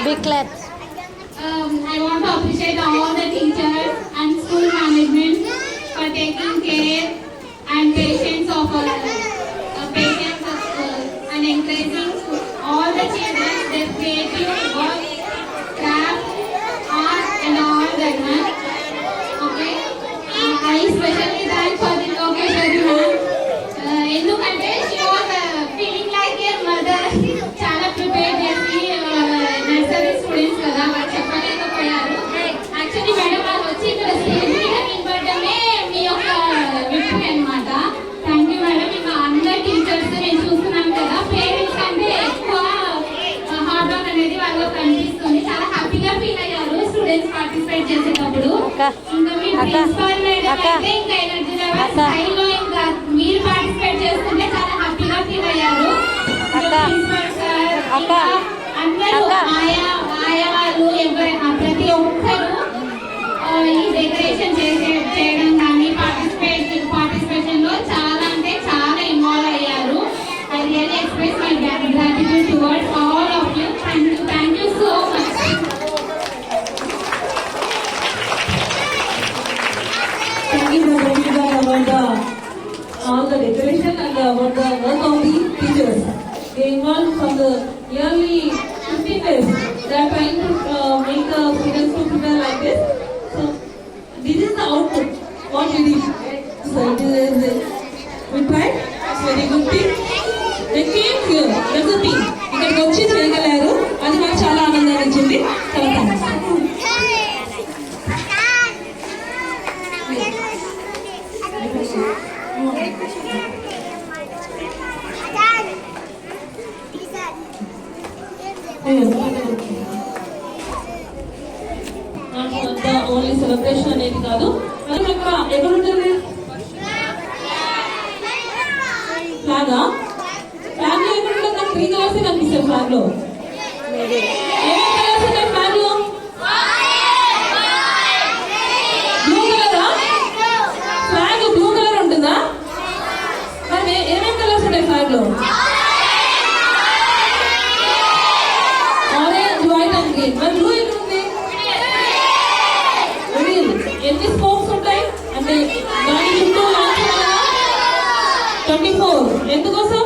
Big claps. I want to appreciate all the teachers and school management for taking care and patience of and encouraging all the children their creative work, craft, art and all that. Okay. I especially thank for the Lokeshwari ma'am. ఎందుకంటే she was feeling like a mother. చాలా prepare చేసి nursery students కదా వాళ్ళు చెప్పలేకపోయారు. Actually madam వాళ్ళు వచ్చి ఇక్కడ stage మీద నిలబడమే మీ యొక్క విక్టరీ అన్నమాట. Thank you madam. ఇంకా అందరు టీచర్స్ నేను చూస్తున్నాను కదా, పేరెంట్స్ కంటే ఎక్కువ హార్డ్ వర్క్ అనేది వాళ్ళు కనిపిస్తుంది. చాలా హ్యాపీగా ఫీల్ అయ్యారు స్టూడెంట్స్ పార్టిసిపేట్ చేసేటప్పుడు. ఇంకా మీ ప్రిన్సిపల్ మేడం అయితే ఇంకా ఎనర్జీ లెవెల్ స్టైల్లో ఇంకా మీరు పార్టిసిపేట్ చేస్తుంటే చాలా హ్యాపీగా ఫీల్ అయ్యారు. ప్రిన్సిపల్ సార్ అందరూ ఆయా వాళ్ళు ఎవరైనా ప్రతి ఒక్కరు ఈ డెకరేషన్ చేయడం కానీ పార్టిసిపేషన్ లో చాలా అంటే చాలా ఇన్వాల్వ్ అయ్యారు. I really express my gratitude towards all of you. Thank you so much. Thank you for bringing about all the decoration and about the work of the teachers. They involved from the yearly 15 days. They are trying to make the students to prepare like this. So this is the output. What we did. So it is we tried. It's very good thing. They came here. That's the thing. ఇక్కడికి వచ్చి చేయగలరు. అది మాకు చాలా ఆనందాన్ని ఇచ్చింది. చాలా thanks. Only celebration అనేది కాదు, అది అక్కడ ఎక్కడుంటుంది ఫ్లాగా? ఫ్లాగ్ లో ఎక్కడుంటుంది? నాకు 3 కలర్స్ కనిపిస్తాయి ఫ్లాగ్ లో. ఏమేమి కలర్స్ ఉన్నాయి ఫ్లాగ్ లో? బ్లూ కలరా? ఫ్లాగ్ బ్లూ కలర్ ఉంటుందా? మరి ఏమేమి కలర్స్ ఉన్నాయి ఫ్లాగ్ లో? Orange, white and green. మరి బ్లూ ఎక్కడుంది? ఎన్ని స్పోక్స్ ఉంటాయి అంటే దాని చుట్టూ 24. ఎందుకోసం?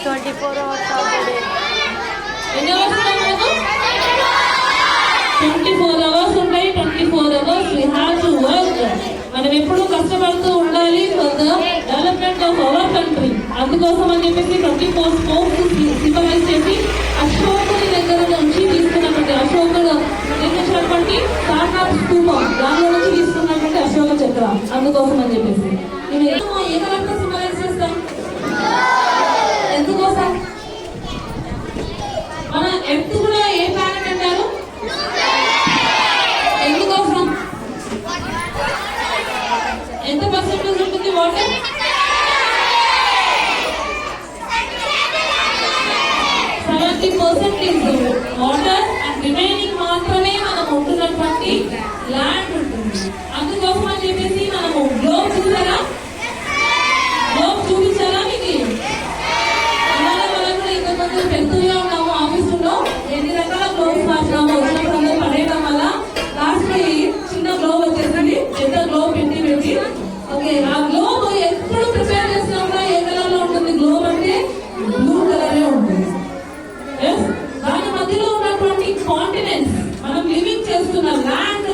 24 hours of the day. ఎన్ని అవర్స్ ఉంటాయి మనకు? 24 hours ఉంటాయి. 24 hours we have to work. మనం ఎప్పుడూ కష్టపడుతూ ఉండాలి for the development of our country. అందుకోసం అని చెప్పేసి 24 స్పోక్స్ సింబలైజ్ చేసి అశోకుడి దగ్గర నుంచి తీసుకున్నటువంటి అశోకుడు నిర్మించినటువంటి సారనాథ్ స్తూపం దానిలో నుంచి తీసుకున్నటువంటి అశోక చక్ర. అందుకోసం అని చెప్పేసి ఇవి ఏ కలర్తో సింబలైజ్ చేస్తాం? ఎందుకోసం? మన ఎర్త్ కూడా ఏ ప్లానెట్ అంటారు? ఎందుకోసం? ఎంత పర్సెంటేజ్ ఉంటుంది water? 70% is water and remaining మాత్రమే మనం ఉంటున్నటువంటి ల్యాండ్ ఉంటుంది. అందుకోసం అని చెప్పేసి మనము గ్లోబ్ చూసారా? గ్లోబ్ చూపించారా మీకు? ఇవాళ మనం కూడా ఇంతకుముందు పెద్దగా ఉన్నాము ఆఫీసులో ఎన్ని రకాల గ్లోబ్స్ మార్చినాము. వచ్చినప్పుడు అందరూ పడేయడం వల్ల లాస్ట్ లో చిన్న గ్లోబ్ వచ్చేసింది, పెద్ద గ్లోబ్ పెట్టి ఓకే. ఆ గ్లోబ్ ఎప్పుడు ప్రిపేర్ చేసినప్పుడు ఏ కలర్ లో ఉంటుంది? గ్లోబ్ అంటే బ్లూ కలరే ఉంటుంది. దాని మధ్యలో ఉన్నటువంటి కాంటినెంట్స్, మనం లివింగ్ చేస్తున్న land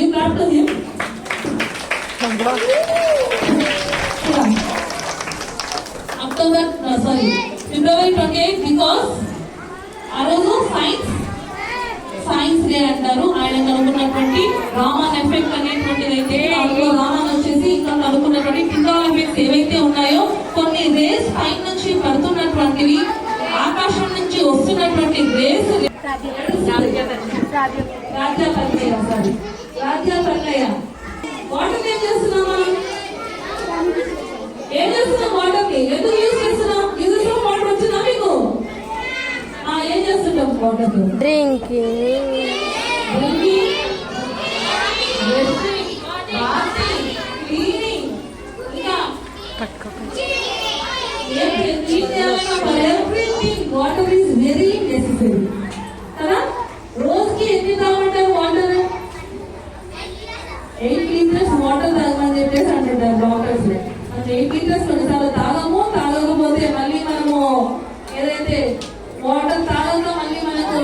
You clap to him. February 28 because ఆ రోజు సైన్స్ డే అంటారు. ఆయన కనుక్కున్నటువంటి రామాన్ ఎఫెక్ట్ అనేటువంటిది అయితే అందులో రామాన్ వచ్చేసి ఇంకా కనుక్కున్నటువంటి టిండాల్ ఎఫెక్ట్స్ ఏవైతే ఉన్నాయో కొన్ని రేస్ పైన నుంచి పడుతున్నటువంటివి, ఆకాశం నుంచి వస్తున్నటువంటి రేస్ రాజ్యాపల్లయ్య వాటర్ ఏం చేస్తున్నాం మనం? ఏం చేస్తున్నాం? వాటర్ ని ఎందుకు యూజ్ చేస్తున్నాం? యూజ్ వాటర్ వచ్చిందా మీకు? ఏం చేస్తుంటాం వాటర్? డ్రింకింగ్, క్లీనింగ్, ఇంకా everything water is very necessary కదా. రోజుకి ఎన్ని తాగమంటారు వాటర్? 8 లీటర్స్ వాటర్ తాగమని చెప్పేసి అంటుంటారు డాక్టర్స్. 8 లీటర్స్ కొన్నిసార్లు తాగకపోతే మళ్ళీ మనము ఏదైతే వాటర్ తాగక మళ్ళీ మనకు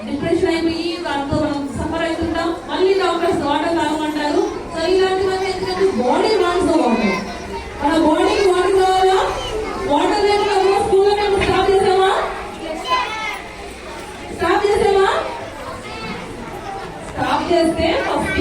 డిప్రెషన్ అయిపోయి దాంతో మనం సఫర్ అవుతుంటాం. మళ్ళీ డాక్టర్స్ వాటర్ తాగమంటారు. సో ఇలాంటివన్నీ ఎందుకంటే బాడీ వాంట్స్ వాటర్. మన బాడీకి వాటర్ కావాలా? వాటర్ లేకుండా స్కూల్లో మేము స్టాప్ చేసామా? స్టాప్ చేస్తే ఫస్ట్